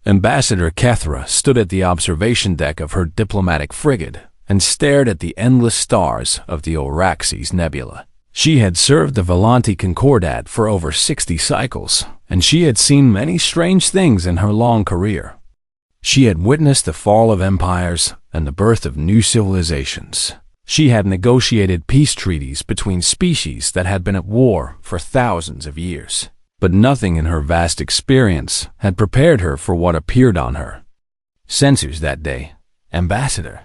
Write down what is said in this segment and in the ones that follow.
Ambassador Kethra stood at the observation deck of her diplomatic frigate and stared at the endless stars of the Oraxes Nebula. She had served the Volanti Concordat for over 60 cycles, and she had seen many strange things in her long career. She had witnessed the fall of empires and the birth of new civilizations. She had negotiated peace treaties between species that had been at war for thousands of years. But nothing in her vast experience had prepared her for what appeared on her sensors that day. Ambassador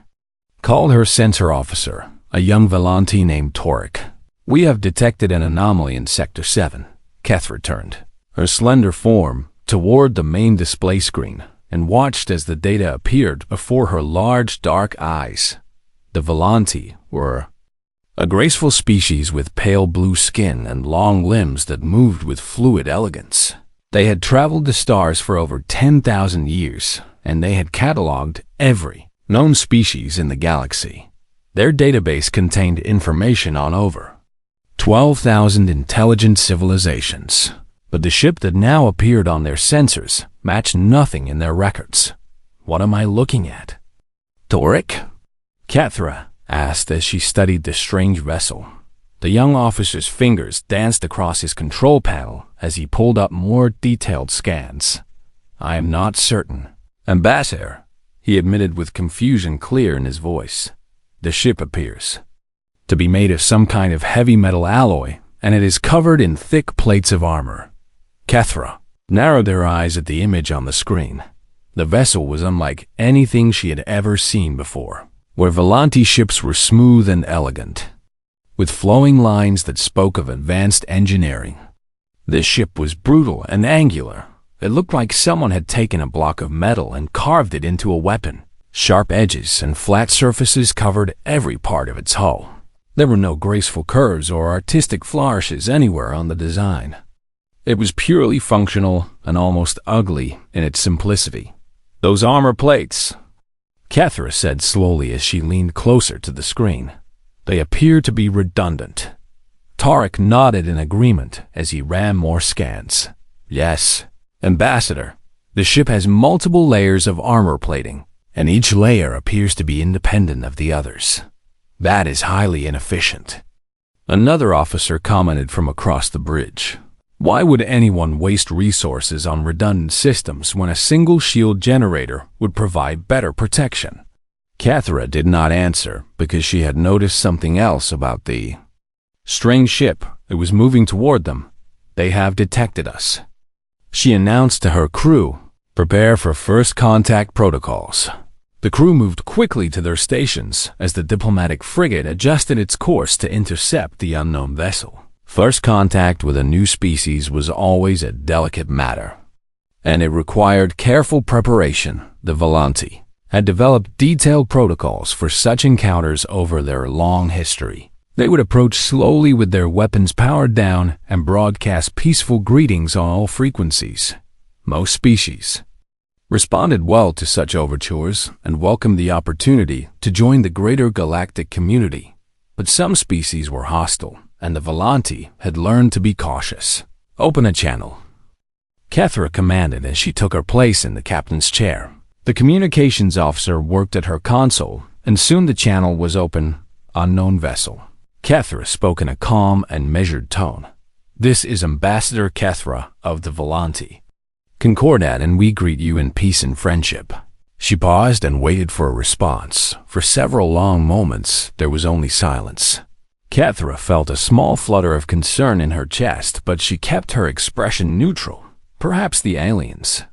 called her sensor officer, a young Volanti named Torek. "We have detected an anomaly in Sector 7. Kethra turned her slender form toward the main display screen and watched as the data appeared before her large dark eyes. The Volanti were a graceful species with pale blue skin and long limbs that moved with fluid elegance. They had traveled the stars for over 10,000 years, and they had cataloged every known species in the galaxy. Their database contained information on over 12,000 intelligent civilizations, but the ship that now appeared on their sensors matched nothing in their records. What am I looking at? Torek? Kethra asked as she studied the strange vessel. The young officer's fingers danced across his control panel as he pulled up more detailed scans. "I am not certain, Ambassador," he admitted with confusion clear in his voice. "The ship appears to be made of some kind of heavy metal alloy, and it is covered in thick plates of armor." Kethra narrowed her eyes at the image on the screen. The vessel was unlike anything she had ever seen before, where Volanti ships were smooth and elegant, with flowing lines that spoke of advanced engineering. This ship was brutal and angular. It looked like someone had taken a block of metal and carved it into a weapon. Sharp edges and flat surfaces covered every part of its hull. There were no graceful curves or artistic flourishes anywhere on the design. It was purely functional and almost ugly in its simplicity. "Those armor plates," Kethra said slowly as she leaned closer to the screen. "They appear to be redundant." Torek nodded in agreement as he ran more scans. "Yes, Ambassador, the ship has multiple layers of armor plating, and each layer appears to be independent of the others. That is highly inefficient." Another officer commented from across the bridge. "Why would anyone waste resources on redundant systems when a single shield generator would provide better protection?" Kethra did not answer because she had noticed something else about the strange ship. It was moving toward them. "They have detected us," she announced to her crew. "Prepare for first contact protocols." The crew moved quickly to their stations as the diplomatic frigate adjusted its course to intercept the unknown vessel. First contact with a new species was always a delicate matter, and it required careful preparation. The Volanti had developed detailed protocols for such encounters over their long history. They would approach slowly with their weapons powered down and broadcast peaceful greetings on all frequencies. Most species responded well to such overtures and welcomed the opportunity to join the greater galactic community. But some species were hostile, and the Volanti had learned to be cautious. "Open a channel," Kethra commanded as she took her place in the captain's chair. The communications officer worked at her console, and soon the channel was open. "Unknown vessel." Kethra spoke in a calm and measured tone. "This is Ambassador Kethra of the Volanti Concordat, and we greet you in peace and friendship." She paused and waited for a response. For several long moments, there was only silence. Kethra felt a small flutter of concern in her chest, but she kept her expression neutral. Perhaps the aliens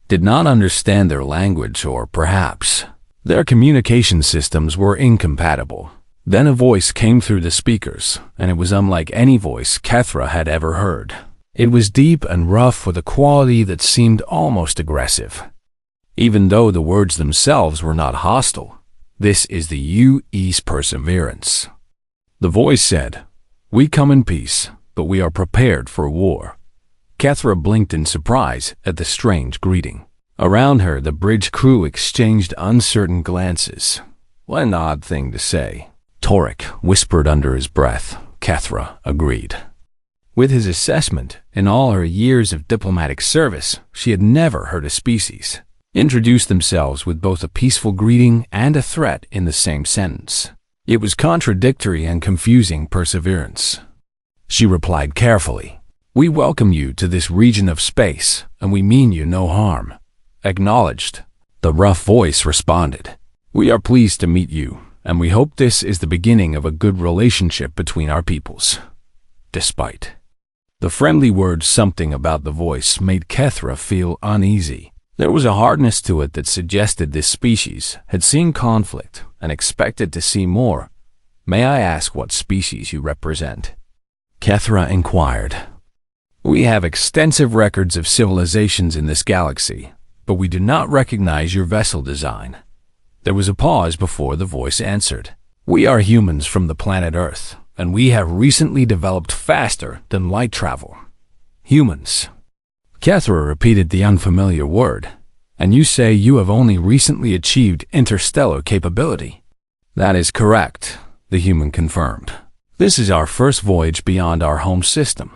did not understand their language, or perhaps their communication systems were incompatible. Then a voice came through the speakers, and it was unlike any voice Kethra had ever heard. It was deep and rough with a quality that seemed almost aggressive, even though the words themselves were not hostile. "This is the UE's Perseverance." The voice said, "We come in peace, but we are prepared for war." Kethra blinked in surprise at the strange greeting. Around her, the bridge crew exchanged uncertain glances. What an odd thing to say. Torek whispered under his breath. Kethra agreed. With his assessment, in all her years of diplomatic service, she had never heard a species introduce themselves with both a peaceful greeting and a threat in the same sentence. It was contradictory and confusing perseverance. She replied carefully, "We welcome you to this region of space, and we mean you no harm." Acknowledged. The rough voice responded, "We are pleased to meet you, and we hope this is the beginning of a good relationship between our peoples." Despite the friendly words, something about the voice made Kethra feel uneasy. There was a hardness to it that suggested this species had seen conflict and expected to see more. "May I ask what species you represent?" Kethra inquired. "We have extensive records of civilizations in this galaxy, but we do not recognize your vessel design." There was a pause before the voice answered. "We are humans from the planet Earth, and we have recently developed faster than light travel." Humans. Kethra repeated the unfamiliar word. "And you say you have only recently achieved interstellar capability?" "That is correct," the human confirmed. "This is our first voyage beyond our home system."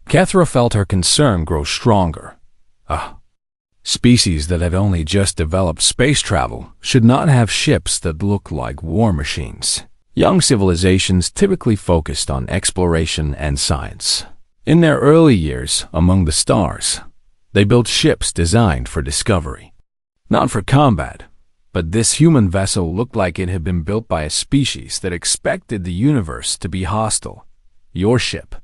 Kethra felt her concern grow stronger. A species that had only just developed space travel should not have ships that look like war machines. Young civilizations typically focused on exploration and science. In their early years among the stars, they built ships designed for discovery, not for combat. But this human vessel looked like it had been built by a species that expected the universe to be hostile. "Your ship,"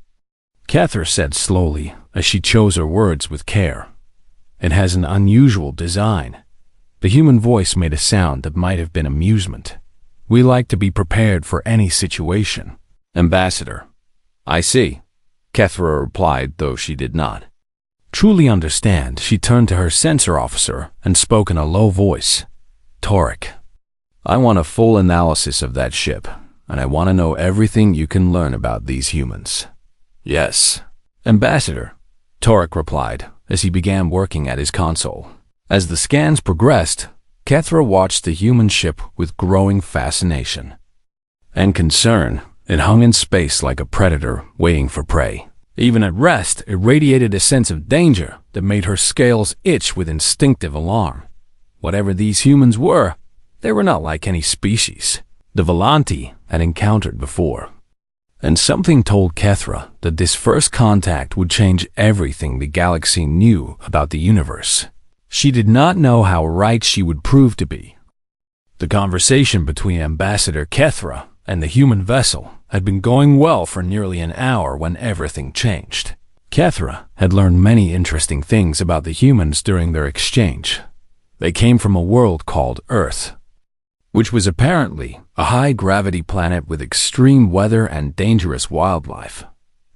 Kethra said slowly as she chose her words with care. "It has an unusual design." The human voice made a sound that might have been amusement. "We like to be prepared for any situation." "Ambassador." "I see," Kethra replied, though she did not truly understand. She turned to her sensor officer and spoke in a low voice. "Torek, I want a full analysis of that ship, and I want to know everything you can learn about these humans." "Yes, Ambassador," Torek replied as he began working at his console. As the scans progressed, Kethra watched the human ship with growing fascination and concern. It hung in space like a predator waiting for prey. Even at rest, it radiated a sense of danger that made her scales itch with instinctive alarm. Whatever these humans were, they were not like any species the Volanti had encountered before. And something told Kethra that this first contact would change everything the galaxy knew about the universe. She did not know how right she would prove to be. The conversation between Ambassador Kethra and the human vessel had been going well for nearly an hour when everything changed. Kethra had learned many interesting things about the humans during their exchange. They came from a world called Earth, which was apparently a high-gravity planet with extreme weather and dangerous wildlife.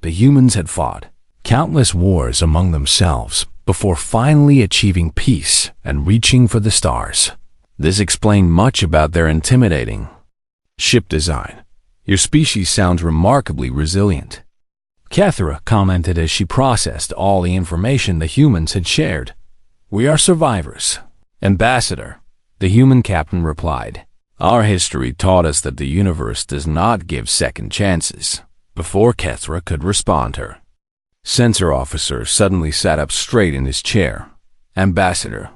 The humans had fought countless wars among themselves before finally achieving peace and reaching for the stars. This explained much about their intimidating ship design. "Your species sounds remarkably resilient," Kethra commented as she processed all the information the humans had shared. "We are survivors." "Ambassador," the human captain replied, "our history taught us that the universe does not give second chances." Before Kethra could respond, her sensor officer suddenly sat up straight in his chair. "Ambassador,"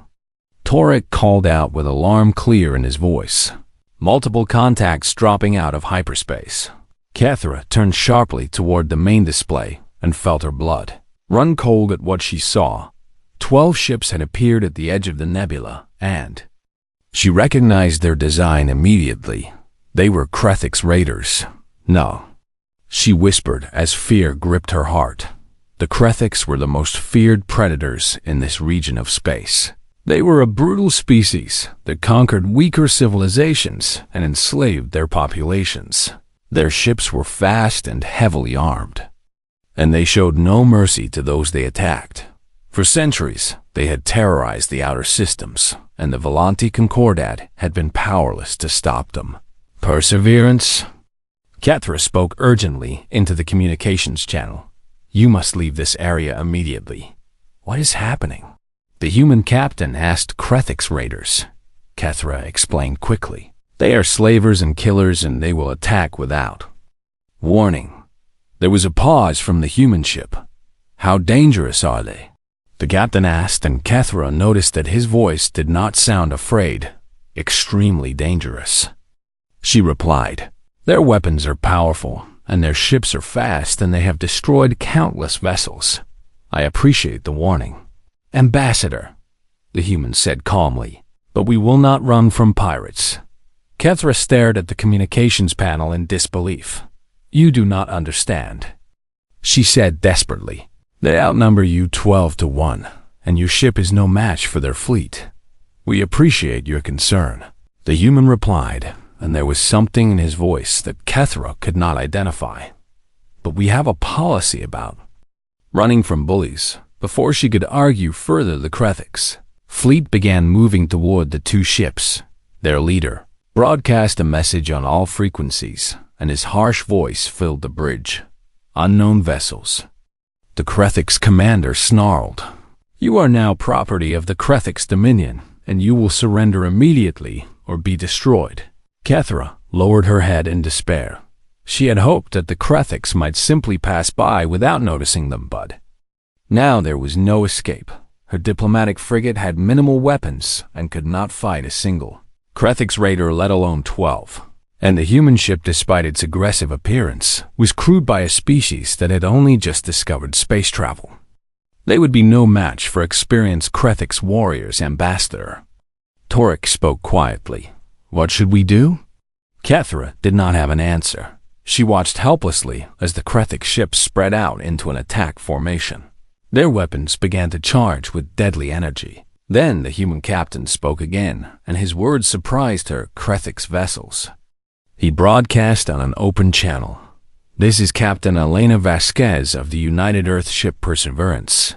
Torek called out with alarm clear in his voice. Multiple contacts dropping out of hyperspace. Kethra turned sharply toward the main display and felt her blood run cold at what she saw. 12 ships had appeared at the edge of the nebula, and she recognized their design immediately. They were Krethix raiders. "No," she whispered as fear gripped her heart. The Krethix were the most feared predators in this region of space. They were a brutal species that conquered weaker civilizations and enslaved their populations. Their ships were fast and heavily armed, and they showed no mercy to those they attacked. For centuries, they had terrorized the outer systems, and the Volanti Concordat had been powerless to stop them. "Perseverance?" Kethra spoke urgently into the communications channel. "You must leave this area immediately." "What is happening?" The human captain asked. "Krethix raiders," Kethra explained quickly. "They are slavers and killers, and they will attack without warning." There was a pause from the human ship. How dangerous are they? The captain asked, and Kethra noticed that his voice did not sound afraid. Extremely dangerous. She replied, their weapons are powerful, and their ships are fast, and they have destroyed countless vessels. I appreciate the warning. Ambassador, the human said calmly, but we will not run from pirates. Kethra stared at the communications panel in disbelief. You do not understand, she said desperately. They outnumber you 12-1, and your ship is no match for their fleet. We appreciate your concern, the human replied, and there was something in his voice that Kethra could not identify. But we have a policy about running from bullies. Before she could argue further, the Krethix fleet began moving toward the two ships. Their leader broadcast a message on all frequencies, and his harsh voice filled the bridge. Unknown vessels. The Krethix commander snarled, you are now property of the Krethix Dominion, and you will surrender immediately or be destroyed. Kethra lowered her head in despair. She had hoped that the Krethix might simply pass by without noticing them, but now there was no escape. Her diplomatic frigate had minimal weapons and could not fight a single Krethix raider, let alone 12. And the human ship, despite its aggressive appearance, was crewed by a species that had only just discovered space travel. They would be no match for experienced Krethix warriors, Ambassador. Torek spoke quietly. What should we do? Kethra did not have an answer. She watched helplessly as the Krethix ships spread out into an attack formation. Their weapons began to charge with deadly energy. Then the human captain spoke again, and his words surprised her Krethix vessels. He broadcast on an open channel. This is Captain Elena Vasquez of the United Earth ship Perseverance.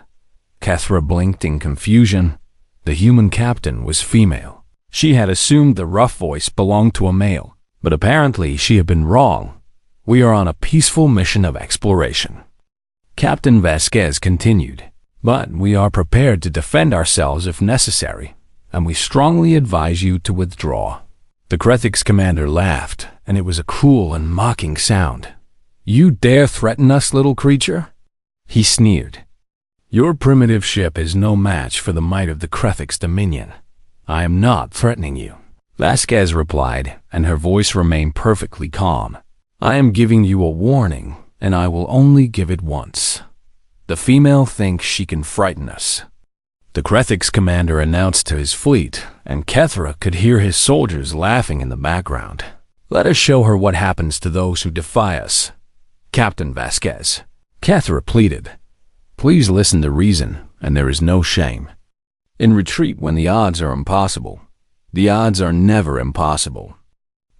Kethra blinked in confusion. The human captain was female. She had assumed the rough voice belonged to a male, but apparently she had been wrong. We are on a peaceful mission of exploration. Captain Vasquez continued, but we are prepared to defend ourselves if necessary, and we strongly advise you to withdraw. The Krethix commander laughed, and it was a cruel and mocking sound. You dare threaten us, little creature? He sneered. Your primitive ship is no match for the might of the Krethix Dominion. I am not threatening you, Vasquez replied, and her voice remained perfectly calm. I am giving you a warning, and I will only give it once. The female thinks she can frighten us. The Krethix commander announced to his fleet, and Kethra could hear his soldiers laughing in the background. Let us show her what happens to those who defy us. Captain Vasquez, Kethra pleaded. Please listen to reason, and there is no shame. In retreat when the odds are impossible. The odds are never impossible.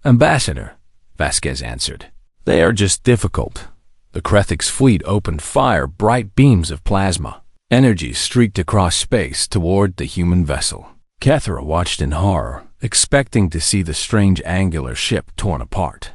Ambassador, Vasquez answered. They are just difficult. The Krethix fleet opened fire, bright beams of plasma. Energy streaked across space toward the human vessel. Kethra watched in horror, expecting to see the strange angular ship torn apart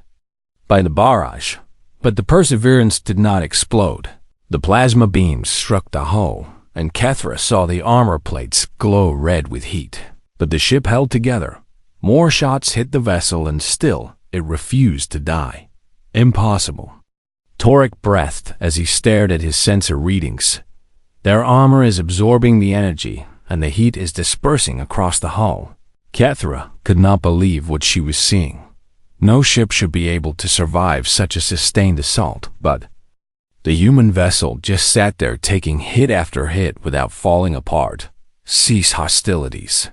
by the barrage. But the Perseverance did not explode. The plasma beams struck the hull, and Kethra saw the armor plates glow red with heat. But the ship held together. More shots hit the vessel, and still it refused to die. Impossible. Torek breathed as he stared at his sensor readings. Their armor is absorbing the energy, and the heat is dispersing across the hull. Kethra could not believe what she was seeing. No ship should be able to survive such a sustained assault, but the human vessel just sat there taking hit after hit without falling apart. Cease hostilities.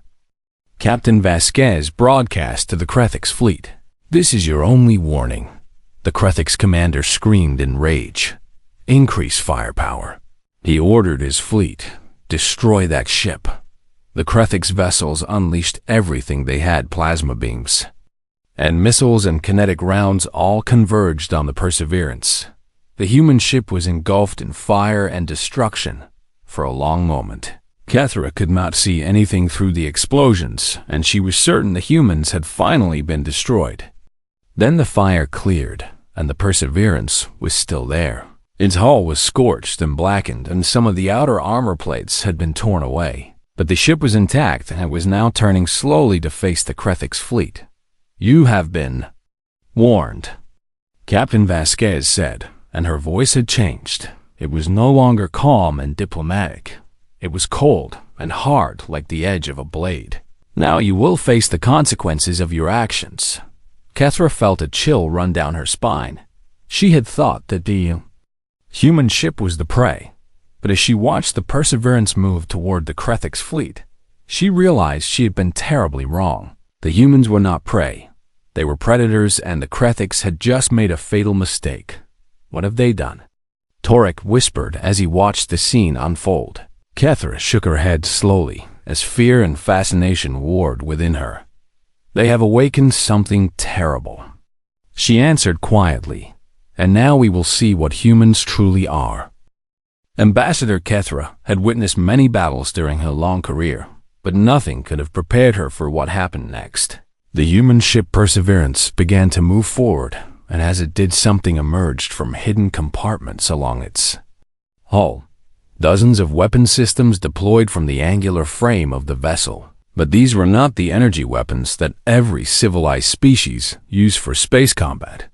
Captain Vasquez broadcast to the Krethix fleet. This is your only warning. The Krethix commander screamed in rage. Increase firepower. He ordered his fleet. Destroy that ship. The Krethix vessels unleashed everything they had, plasma beams, and missiles and kinetic rounds all converged on the Perseverance. The human ship was engulfed in fire and destruction for a long moment. Kethra could not see anything through the explosions, and she was certain the humans had finally been destroyed. Then the fire cleared, and the Perseverance was still there. Its hull was scorched and blackened, and some of the outer armor plates had been torn away. But the ship was intact, and it was now turning slowly to face the Krethix fleet. You have been warned, Captain Vasquez said, and her voice had changed. It was no longer calm and diplomatic. It was cold and hard like the edge of a blade. Now you will face the consequences of your actions. Kethra felt a chill run down her spine. She had thought that the human ship was the prey, but as she watched the Perseverance move toward the Krethix fleet, she realized she had been terribly wrong. The humans were not prey. They were predators, and the Krethix had just made a fatal mistake. What have they done? Torek whispered as he watched the scene unfold. Kethra shook her head slowly as fear and fascination warred within her. They have awakened something terrible. She answered quietly, and now we will see what humans truly are. Ambassador Kethra had witnessed many battles during her long career, but nothing could have prepared her for what happened next. The human ship Perseverance began to move forward, and as it did, something emerged from hidden compartments along its hull. Dozens of weapon systems deployed from the angular frame of the vessel. But these were not the energy weapons that every civilized species used for space combat.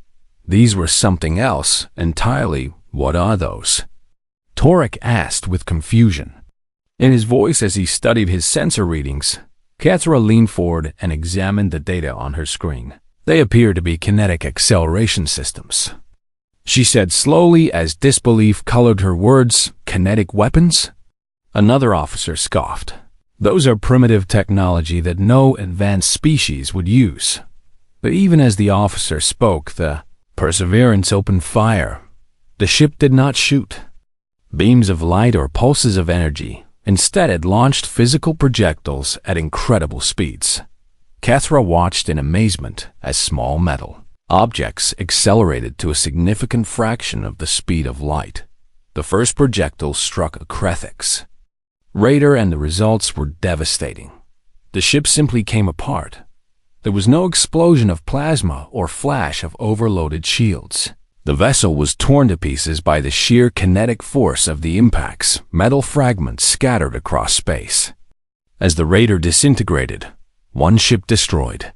These were something else entirely. What are those? Torek asked with confusion. In his voice as he studied his sensor readings, Kethra leaned forward and examined the data on her screen. They appear to be kinetic acceleration systems. She said slowly as disbelief colored her words. Kinetic weapons? Another officer scoffed. Those are primitive technology that no advanced species would use. But even as the officer spoke, the Perseverance opened fire. The ship did not shoot beams of light or pulses of energy. Instead, it launched physical projectiles at incredible speeds. Kethra watched in amazement as small metal objects accelerated to a significant fraction of the speed of light. The first projectile struck a Krethix raider, and the results were devastating. The ship simply came apart. There was no explosion of plasma or flash of overloaded shields. The vessel was torn to pieces by the sheer kinetic force of the impacts, metal fragments scattered across space. As the raider disintegrated, one ship destroyed.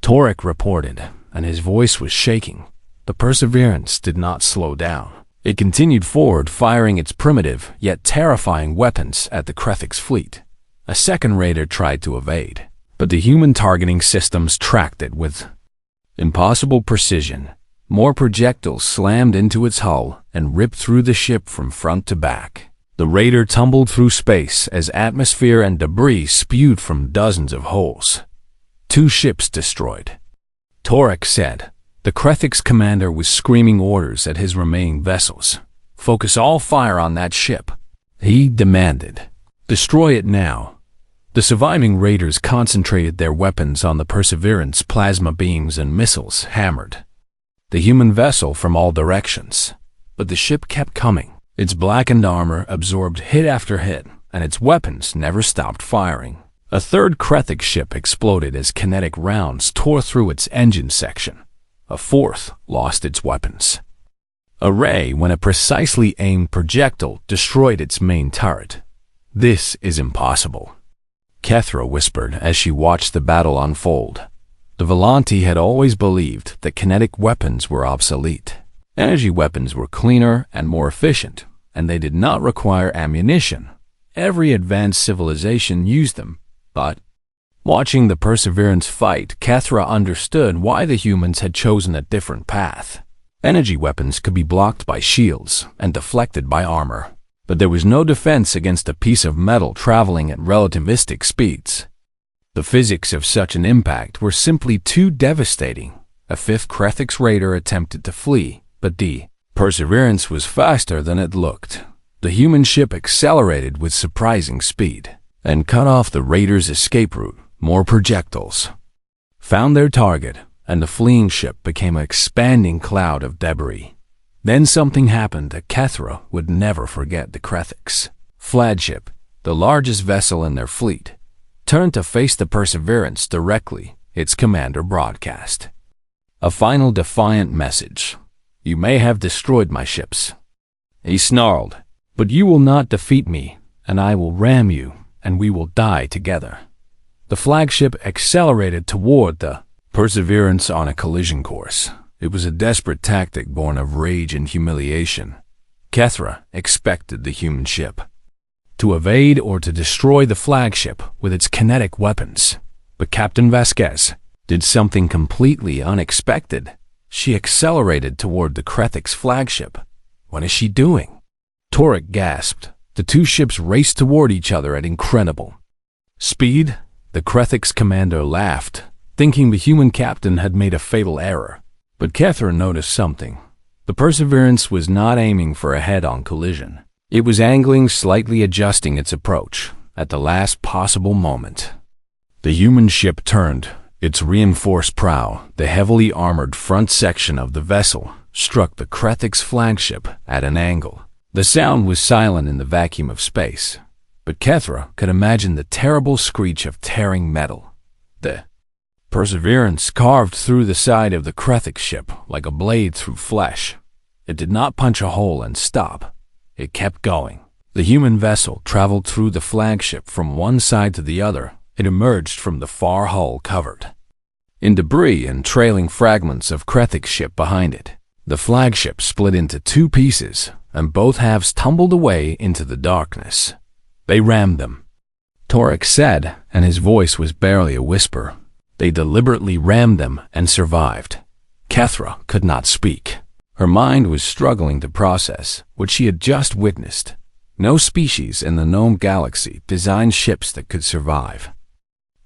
Torek reported, and his voice was shaking. The Perseverance did not slow down. It continued forward, firing its primitive yet terrifying weapons at the Krethix fleet. A second raider tried to evade, but the human targeting systems tracked it with impossible precision. More projectiles slammed into its hull and ripped through the ship from front to back. The raider tumbled through space as atmosphere and debris spewed from dozens of holes. 2 ships destroyed. Torek said. The Krethix commander was screaming orders at his remaining vessels. Focus all fire on that ship, he demanded. Destroy it now. The surviving raiders concentrated their weapons on the Perseverance. Plasma beams and missiles hammered the human vessel from all directions. But the ship kept coming. Its blackened armor absorbed hit after hit, and its weapons never stopped firing. A third Krethix ship exploded as kinetic rounds tore through its engine section. A fourth lost its weapons. A ray, when a precisely aimed projectile, destroyed its main turret. This is impossible, Kethra whispered as she watched the battle unfold. The Volanti had always believed that kinetic weapons were obsolete. Energy weapons were cleaner and more efficient, and they did not require ammunition. Every advanced civilization used them, but watching the Perseverance fight, Kethra understood why the humans had chosen a different path. Energy weapons could be blocked by shields and deflected by armor, but there was no defense against a piece of metal traveling at relativistic speeds. The physics of such an impact were simply too devastating. A 5th Krethix raider attempted to flee, but the Perseverance was faster than it looked. The human ship accelerated with surprising speed and cut off the raider's escape route. More projectiles found their target, and the fleeing ship became an expanding cloud of debris. Then something happened that Kethra would never forget. The Krethix flagship, the largest vessel in their fleet, turned to face the Perseverance directly. Its commander broadcast a final defiant message. You may have destroyed my ships, he snarled, but you will not defeat me, and I will ram you, and we will die together. The flagship accelerated toward the Perseverance on a collision course. It was a desperate tactic born of rage and humiliation. Kethra expected the human ship to evade or to destroy the flagship with its kinetic weapons. But Captain Vasquez did something completely unexpected. She accelerated toward the Krethik's flagship. What is she doing? Torek gasped. The two ships raced toward each other at incredible speed. The Krethik's commander laughed, thinking the human captain had made a fatal error. But Kethra noticed something. The Perseverance was not aiming for a head-on collision. It was angling, slightly adjusting its approach at the last possible moment. The human ship turned. Its reinforced prow, the heavily armored front section of the vessel, struck the Krethik's flagship at an angle. The sound was silent in the vacuum of space, but Kethra could imagine the terrible screech of tearing metal. The Perseverance carved through the side of the Krethik ship like a blade through flesh. It did not punch a hole and stop. It kept going. The human vessel traveled through the flagship from one side to the other. It emerged from the far hull covered in debris and trailing fragments of Krethik's ship behind it. The flagship split into two pieces, and both halves tumbled away into the darkness. They rammed them, Torek said, and his voice was barely a whisper. They deliberately rammed them and survived. Kethra could not speak. Her mind was struggling to process what she had just witnessed. No species in the known galaxy designed ships that could survive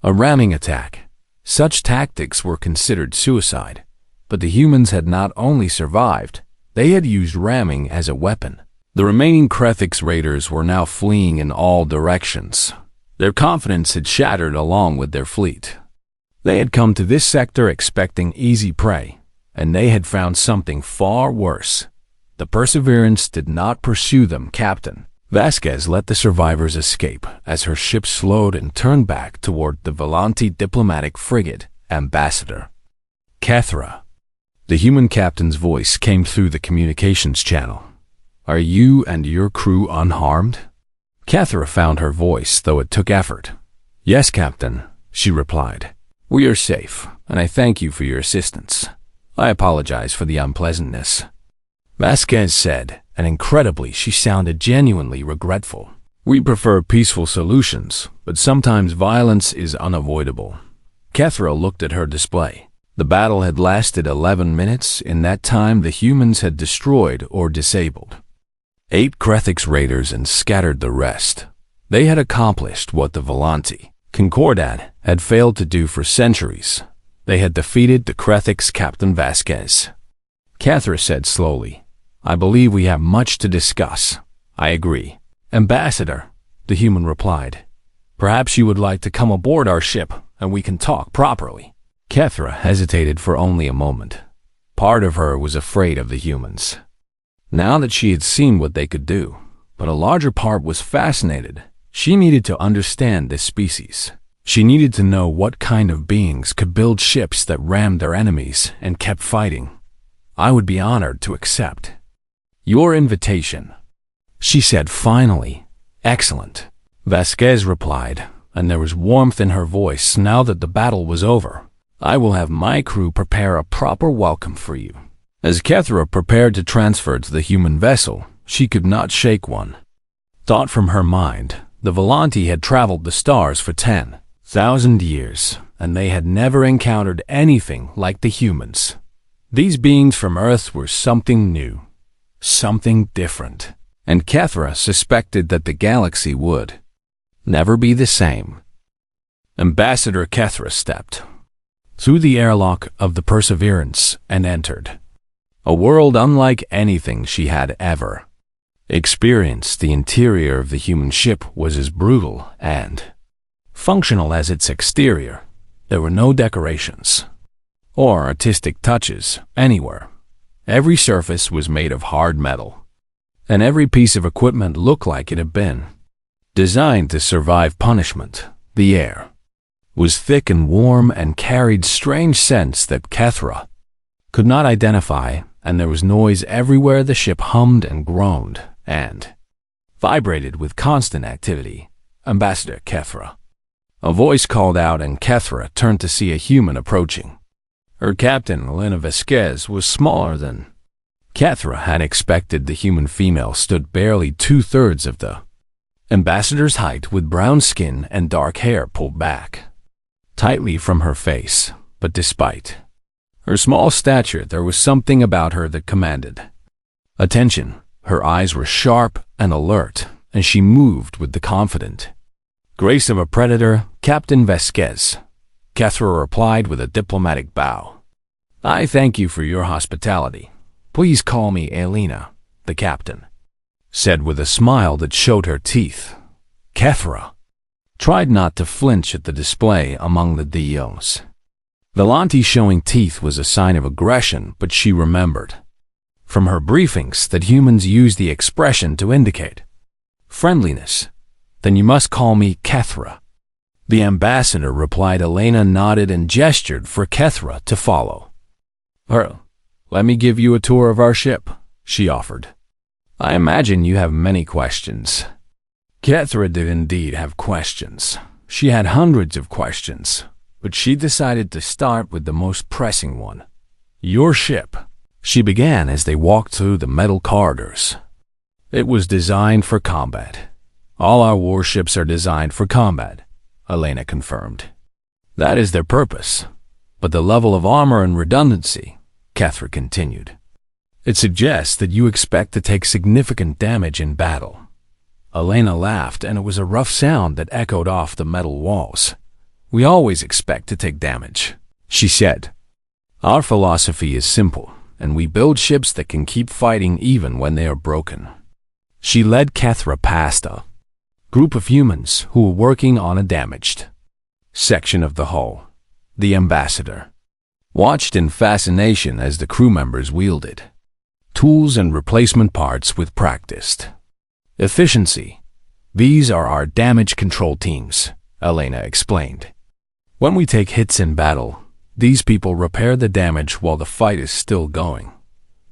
a ramming attack. Such tactics were considered suicide, but the humans had not only survived, they had used ramming as a weapon. The remaining Krethik's raiders were now fleeing in all directions. Their confidence had shattered along with their fleet. They had come to this sector expecting easy prey, and they had found something far worse. The Perseverance did not pursue them, Captain. Vasquez let the survivors escape as her ship slowed and turned back toward the Volante diplomatic frigate, Ambassador. Kethra. The human captain's voice came through the communications channel. Are you and your crew unharmed? Kethra found her voice, though it took effort. Yes, Captain, she replied. We are safe, and I thank you for your assistance. I apologize for the unpleasantness, Vasquez said, and incredibly, she sounded genuinely regretful. We prefer peaceful solutions, but sometimes violence is unavoidable. Kethra looked at her display. The battle had lasted 11 minutes. In that time, the humans had destroyed or disabled 8 Krethik's raiders and scattered the rest. They had accomplished what the Volante Concordat had failed to do for centuries. They had defeated the Krethik's Captain Vasquez. Kethra said slowly, I believe we have much to discuss. I agree. Ambassador, the human replied. Perhaps you would like to come aboard our ship, and we can talk properly. Kethra hesitated for only a moment. Part of her was afraid of the humans, now that she had seen what they could do, but a larger part was fascinated. She needed to understand this species. She needed to know what kind of beings could build ships that rammed their enemies and kept fighting. I would be honored to accept your invitation, she said finally. Excellent, Vasquez replied, and there was warmth in her voice now that the battle was over. I will have my crew prepare a proper welcome for you. As Kethra prepared to transfer to the human vessel, she could not shake one thought from her mind. The Volante had traveled the stars for 10,000 years, and they had never encountered anything like the humans. These beings from Earth were something new, something different, and Kethra suspected that the galaxy would never be the same. Ambassador Kethra stepped through the airlock of the Perseverance and entered a world unlike anything she had ever experienced. The interior of the human ship was as brutal and functional as its exterior. There were no decorations or artistic touches anywhere. Every surface was made of hard metal, and every piece of equipment looked like it had been designed to survive punishment. The air was thick and warm and carried strange scents that Kethra could not identify, and there was noise everywhere. The ship hummed and groaned and vibrated with constant activity. Ambassador Kethra. A voice called out, and Kethra turned to see a human approaching. Her captain, Elena Vasquez, was smaller than Kethra had expected the human female stood barely 2/3 of the ambassador's height, with brown skin and dark hair pulled back tightly from her face, but despite her small stature, there was something about her that commanded attention. Her eyes were sharp and alert, and she moved with the confident grace of a predator. "Captain Vasquez," Kethra replied with a diplomatic bow. "I thank you for your hospitality. Please call me Elena," the captain said with a smile that showed her teeth. Kethra tried not to flinch at the display among the DOs. Volanti showing teeth was a sign of aggression, but she remembered from her briefings that humans use the expression to indicate friendliness. "Then you must call me Kethra," the ambassador replied. Elena nodded and gestured for Kethra to follow her. "Let me give you a tour of our ship," she offered. "I imagine you have many questions." Kethra did indeed have questions. She had hundreds of questions, but she decided to start with the most pressing one. "Your ship," she began as they walked through the metal corridors. "It was designed for combat." "All our warships are designed for combat," Elena confirmed. "That is their purpose. But the level of armor and redundancy," Kethra continued, "it suggests that you expect to take significant damage in battle." Elena laughed, and it was a rough sound that echoed off the metal walls. "We always expect to take damage," she said. "Our philosophy is simple, and we build ships that can keep fighting even when they are broken." She led Kethra past a group of humans who were working on a damaged section of the hull. The ambassador watched in fascination as the crew members wielded tools and replacement parts with practiced efficiency. "These are our damage control teams," Elena explained. "When we take hits in battle, these people repair the damage while the fight is still going."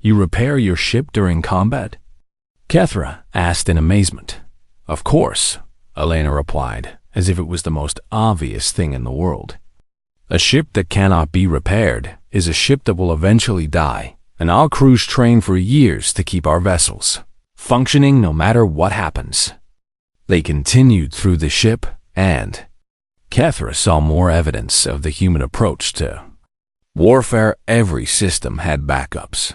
"You repair your ship during combat?" Kethra asked in amazement. "Of course," Elena replied, as if it was the most obvious thing in the world. "A ship that cannot be repaired is a ship that will eventually die, and our crews train for years to keep our vessels functioning no matter what happens." They continued through the ship, and Kethra saw more evidence of the human approach to warfare. Every system had backups,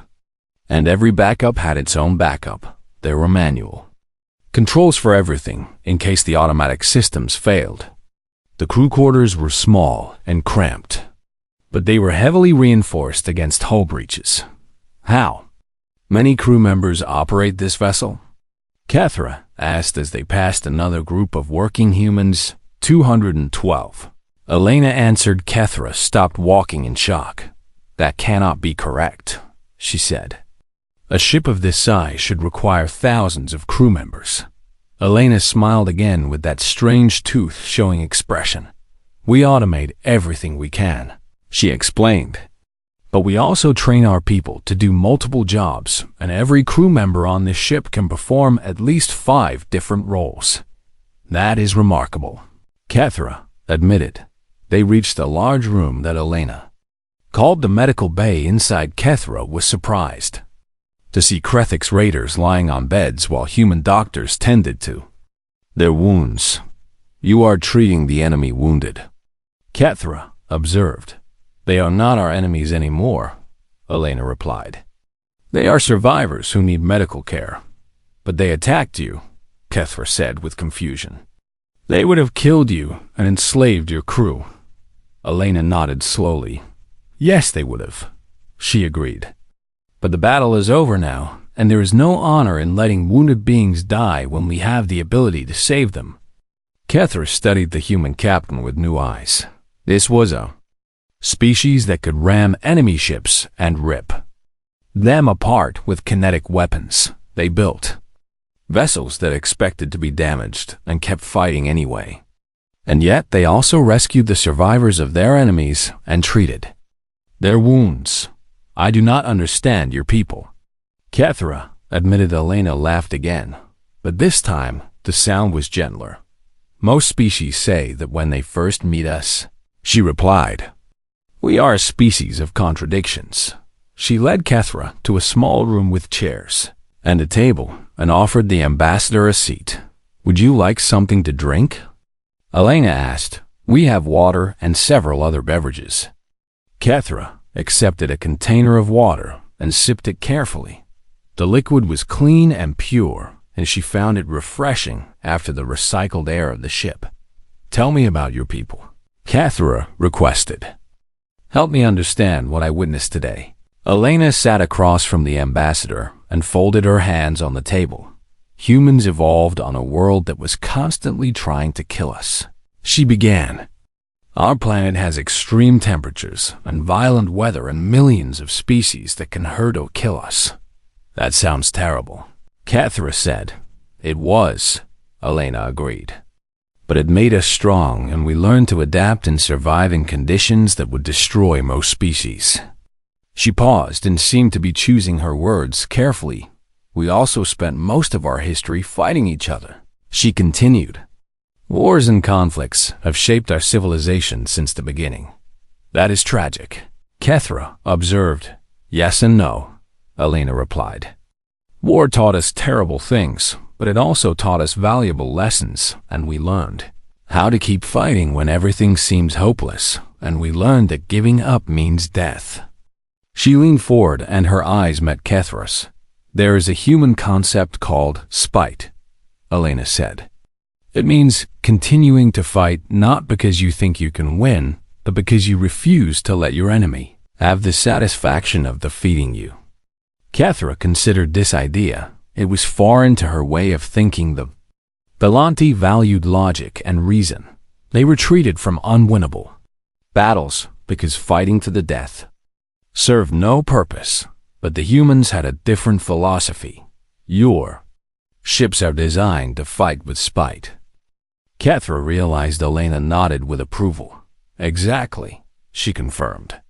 and every backup had its own backup. There were manual controls for everything in case the automatic systems failed. The crew quarters were small and cramped, but they were heavily reinforced against hull breaches. "How many crew members operate this vessel?" Kethra asked as they passed another group of working humans. 212. Elena answered. Kethra stopped walking in shock. "That cannot be correct," she said. "A ship of this size should require thousands of crew members." Elena smiled again with that strange tooth showing expression. "We automate everything we can," she explained. "But we also train our people to do multiple jobs, and every crew member on this ship can perform at least 5 different roles." "That is remarkable," Kethra admitted. They reached a large room that Elena called the medical bay. Inside, Kethra was surprised to see Krethix raiders lying on beds while human doctors tended to their wounds. "You are treating the enemy wounded," Kethra observed. "They are not our enemies anymore," Elena replied. "They are survivors who need medical care." "But they attacked you," Kethra said with confusion. "They would have killed you and enslaved your crew." Elena nodded slowly. "Yes, they would have," she agreed. "But the battle is over now, and there is no honor in letting wounded beings die when we have the ability to save them." Kethra studied the human captain with new eyes. This was a species that could ram enemy ships and rip them apart with kinetic weapons. They built vessels that expected to be damaged and kept fighting anyway. And yet they also rescued the survivors of their enemies and treated their wounds. "I do not understand your people," Kethra admitted. Elena laughed again, but this time the sound was gentler. "Most species say that when they first meet us," she replied. "We are a species of contradictions." She led Kethra to a small room with chairs and a table and offered the ambassador a seat. "Would you like something to drink?" Elena asked. "We have water and several other beverages." Kethra accepted a container of water and sipped it carefully. The liquid was clean and pure, and she found it refreshing after the recycled air of the ship. "Tell me about your people," Kethra requested. "Help me understand what I witnessed today." Elena sat across from the ambassador and folded her hands on the table. Humans evolved on a world that was constantly trying to kill us. She began. "Our planet has extreme temperatures and violent weather and millions of species that can hurt or kill us." "That sounds terrible," Kethra said. "It was," Elena agreed. "But it made us strong, and we learned to adapt and survive in conditions that would destroy most species." She paused and seemed to be choosing her words carefully. "We also spent most of our history fighting each other." She continued. "Wars and conflicts have shaped our civilization since the beginning." "That is tragic," Kethra observed. "Yes and no," Elena replied. "War taught us terrible things, but it also taught us valuable lessons, and we learned how to keep fighting when everything seems hopeless, and we learned that giving up means death." She leaned forward and her eyes met Kethra's. "There is a human concept called spite," Elena said. "It means continuing to fight not because you think you can win, but because you refuse to let your enemy have the satisfaction of defeating you." Kethra considered this idea. It was foreign to her way of thinking. The Belanti valued logic and reason. They retreated from unwinnable battles because fighting to the death served no purpose. But the humans had a different philosophy. "Your ships are designed to fight with spite." Kethra realized Elena nodded with approval. "Exactly," she confirmed.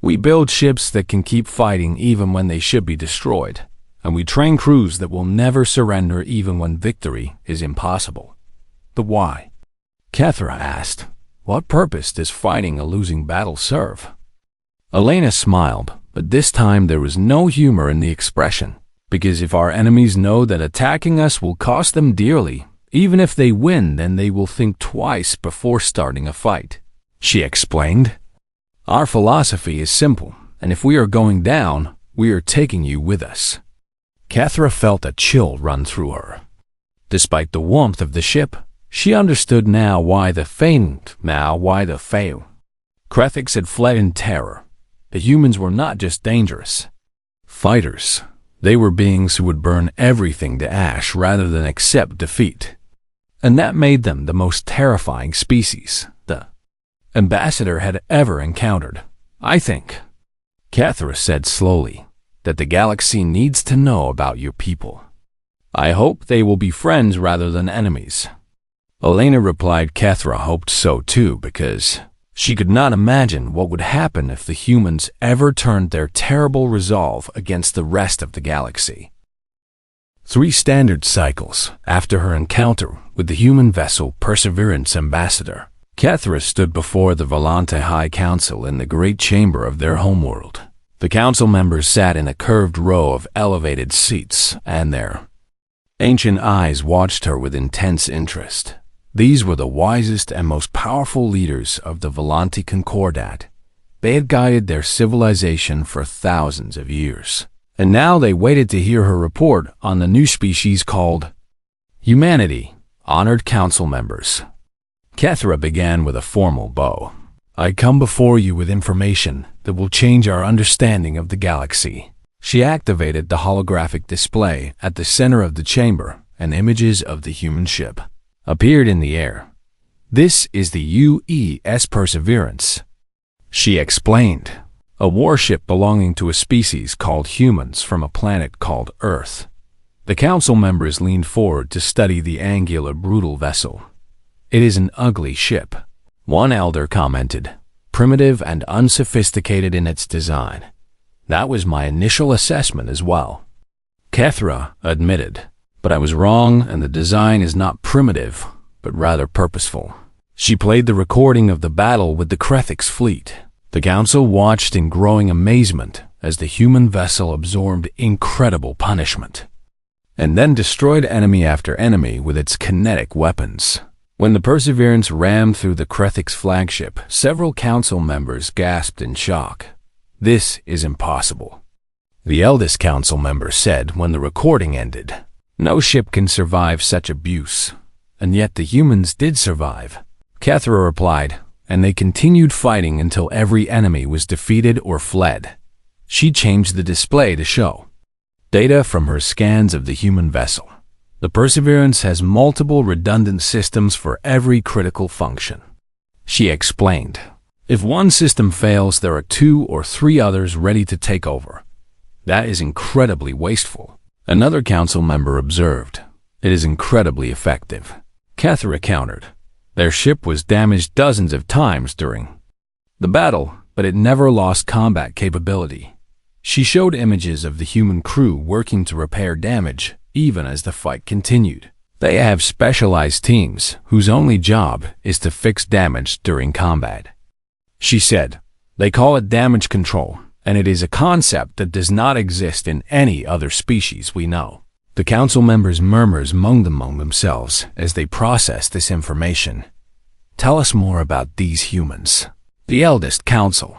"We build ships that can keep fighting even when they should be destroyed, and we train crews that will never surrender even when victory is impossible." "But why?" Kethra asked. "What purpose does fighting a losing battle serve?" Elena smiled, but this time there was no humor in the expression. "Because if our enemies know that attacking us will cost them dearly, even if they win, then they will think twice before starting a fight," she explained. "Our philosophy is simple, and if we are going down, we are taking you with us." Kethra felt a chill run through her. Despite the warmth of the ship, she understood now why the Krethics had fled in terror. The humans were not just dangerous fighters. They were beings who would burn everything to ash rather than accept defeat. And that made them the most terrifying species the ambassador had ever encountered. "I think," Kethra said slowly, "that the galaxy needs to know about your people. I hope they will be friends rather than enemies." Elena replied Kethra hoped so too, because she could not imagine what would happen if the humans ever turned their terrible resolve against the rest of the galaxy. 3 standard cycles after her encounter with the human vessel Perseverance ambassador, Kethra stood before the Volante High Council in the great chamber of their homeworld. The council members sat in a curved row of elevated seats, and their ancient eyes watched her with intense interest. These were the wisest and most powerful leaders of the Volante Concordat. They had guided their civilization for thousands of years, and now they waited to hear her report on the new species called humanity. Honored council members, Kethra began with a formal bow. "I come before you with information that will change our understanding of the galaxy." She activated the holographic display at the center of the chamber, and images of the human ship appeared in the air. "This is the UES Perseverance," she explained, "a warship belonging to a species called humans from a planet called Earth." The council members leaned forward to study the angular, brutal vessel. "It is an ugly ship," one elder commented, "primitive and unsophisticated in its design." "That was my initial assessment as well," Kethra admitted. "But I was wrong, and the design is not primitive, but rather purposeful." She played the recording of the battle with the Krethics fleet. The council watched in growing amazement as the human vessel absorbed incredible punishment, and then destroyed enemy after enemy with its kinetic weapons. When the Perseverance rammed through the Krethix flagship, several council members gasped in shock. "This is impossible," the eldest council member said when the recording ended. "No ship can survive such abuse." And yet the humans did survive, Kethra replied, and they continued fighting until every enemy was defeated or fled. She changed the display to show data from her scans of the human vessel. The Perseverance has multiple redundant systems for every critical function. She explained, "If one system fails, there are 2 or 3 others ready to take over. That is incredibly wasteful." Another council member observed, "It is incredibly effective." Kethra countered, "Their ship was damaged dozens of times during the battle, but it never lost combat capability." She showed images of the human crew working to repair damage, even as the fight continued. They have specialized teams whose only job is to fix damage during combat. She said, "They call it damage control, and it is a concept that does not exist in any other species we know." The council members murmured among themselves as they processed this information. "Tell us more about these humans," the eldest council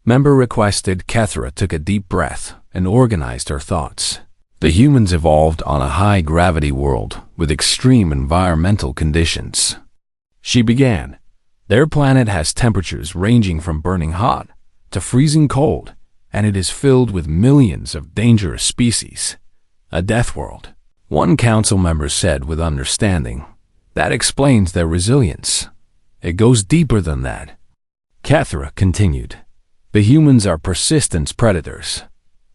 member requested. Kethra took a deep breath and organized her thoughts. The humans evolved on a high-gravity world with extreme environmental conditions. She began. Their planet has temperatures ranging from burning hot to freezing cold, and it is filled with millions of dangerous species. A death world, one council member said with understanding. That explains their resilience. It goes deeper than that. Kethra continued. The humans are persistent predators.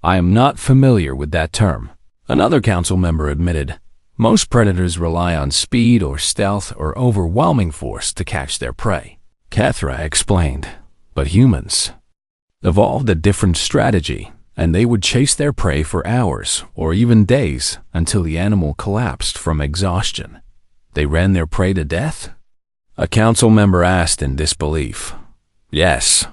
I am not familiar with that term. Another council member admitted, most predators rely on speed or stealth or overwhelming force to catch their prey. Kethra explained, but humans evolved a different strategy, and they would chase their prey for hours or even days until the animal collapsed from exhaustion. They ran their prey to death? A council member asked in disbelief. Yes.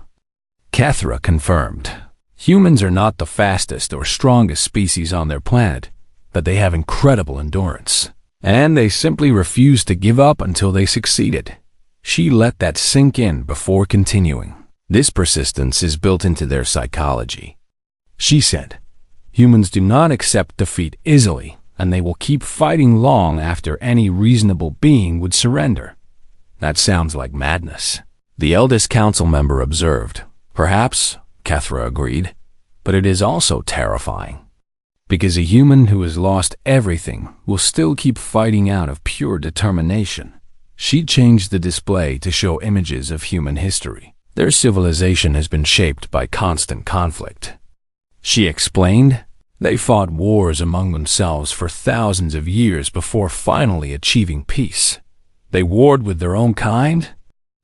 Kethra confirmed. Humans are not the fastest or strongest species on their planet, but they have incredible endurance, and they simply refused to give up until they succeeded. She let that sink in before continuing. This persistence is built into their psychology. She said, humans do not accept defeat easily, and they will keep fighting long after any reasonable being would surrender. That sounds like madness. The eldest council member observed. Perhaps, Kethra agreed, but it is also terrifying. Because a human who has lost everything will still keep fighting out of pure determination. She changed the display to show images of human history. Their civilization has been shaped by constant conflict. She explained, they fought wars among themselves for thousands of years before finally achieving peace. They warred with their own kind?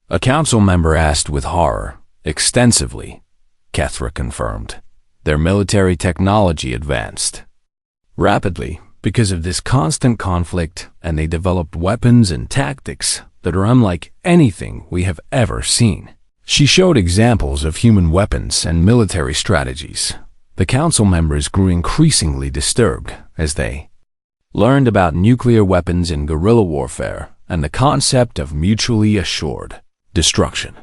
A council member asked with horror. Extensively, Kethra confirmed. Their military technology advanced rapidly because of this constant conflict, and they developed weapons and tactics that are unlike anything we have ever seen. She showed examples of human weapons and military strategies. The council members grew increasingly disturbed as they learned about nuclear weapons in guerrilla warfare and the concept of mutually assured destruction.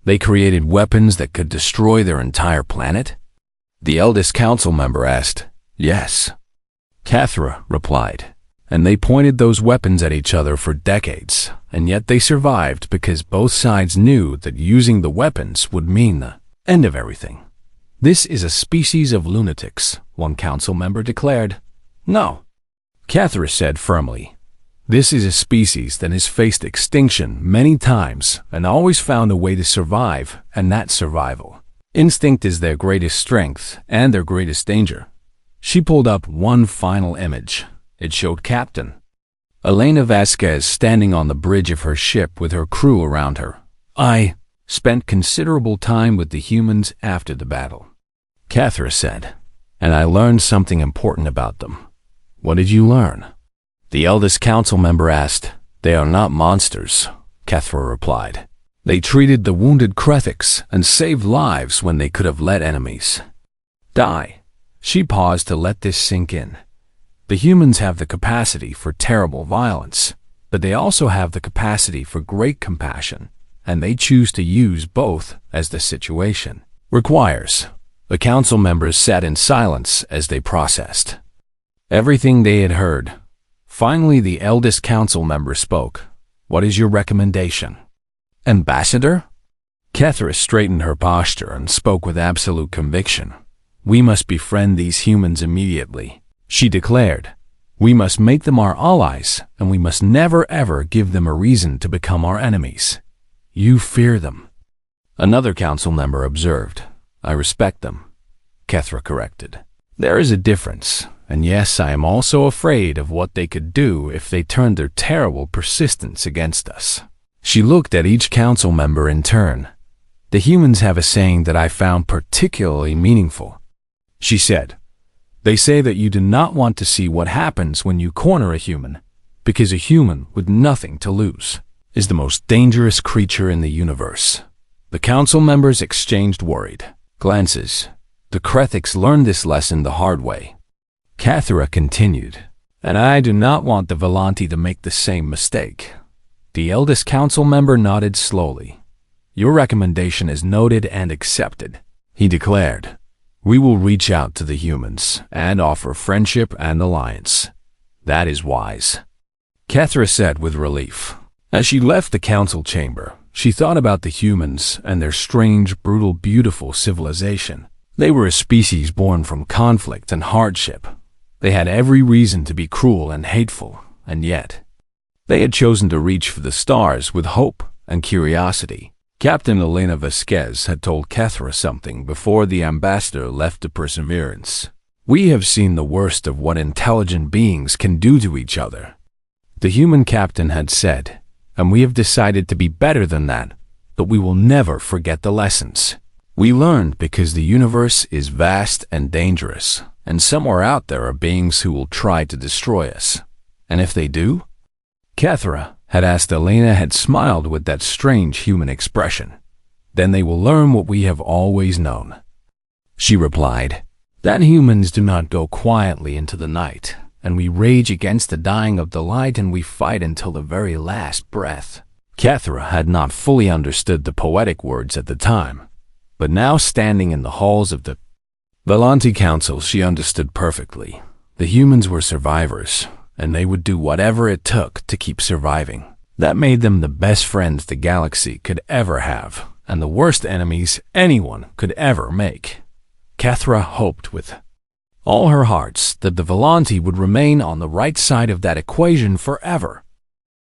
They created weapons that could destroy their entire planet? The eldest council member asked, Yes. Kethra replied, and they pointed those weapons at each other for decades, and yet they survived because both sides knew that using the weapons would mean the end of everything. This is a species of lunatics, one council member declared. No, Kethra said firmly. This is a species that has faced extinction many times and always found a way to survive, and that's survival. Instinct is their greatest strength and their greatest danger. She pulled up one final image. It showed Captain Elena Vasquez standing on the bridge of her ship with her crew around her. I spent considerable time with the humans after the battle, Kethra said, and I learned something important about them. What did you learn? The eldest council member asked. They are not monsters, Kethra replied. They treated the wounded Krethix and saved lives when they could have led enemies. die. She paused to let this sink in. The humans have the capacity for terrible violence, but they also have the capacity for great compassion, and they choose to use both as the situation requires. The council members sat in silence as they processed everything they had heard. Finally, the eldest council member spoke. "What is your recommendation?" "Ambassador?" Kethra straightened her posture and spoke with absolute conviction. "We must befriend these humans immediately," she declared. "We must make them our allies, and we must never ever give them a reason to become our enemies." "You fear them," another council member observed. "I respect them," Kethra corrected. "There is a difference, and yes, I am also afraid of what they could do if they turned their terrible persistence against us." She looked at each council member in turn. "The humans have a saying that I found particularly meaningful," she said. "They say that you do not want to see what happens when you corner a human, because a human with nothing to lose is the most dangerous creature in the universe." The council members exchanged worried glances. The Krethiks learned this lesson the hard way. Kethra continued, "And I do not want the Volanti to make the same mistake." The eldest council member nodded slowly. "Your recommendation is noted and accepted," he declared. "We will reach out to the humans and offer friendship and alliance. That is wise," Kethra said with relief. As she left the council chamber, she thought about the humans and their strange, brutal, beautiful civilization. They were a species born from conflict and hardship. They had every reason to be cruel and hateful, and yet they had chosen to reach for the stars with hope and curiosity. Captain Elena Vasquez had told Kethra something before the ambassador left the Perseverance. "We have seen the worst of what intelligent beings can do to each other," the human captain had said, "and we have decided to be better than that, but we will never forget the lessons we learned, because the universe is vast and dangerous, and somewhere out there are beings who will try to destroy us. And if they do?" Kethra had asked. Elena had smiled with that strange human expression. "Then they will learn what we have always known," she replied, "that humans do not go quietly into the night, and we rage against the dying of the light, and we fight until the very last breath." Kethra had not fully understood the poetic words at the time, but now, standing in the halls of the Volanti Council, she understood perfectly. The humans were survivors, and they would do whatever it took to keep surviving. That made them the best friends the galaxy could ever have, and the worst enemies anyone could ever make. Kethra hoped with all her hearts that the Volanti would remain on the right side of that equation forever.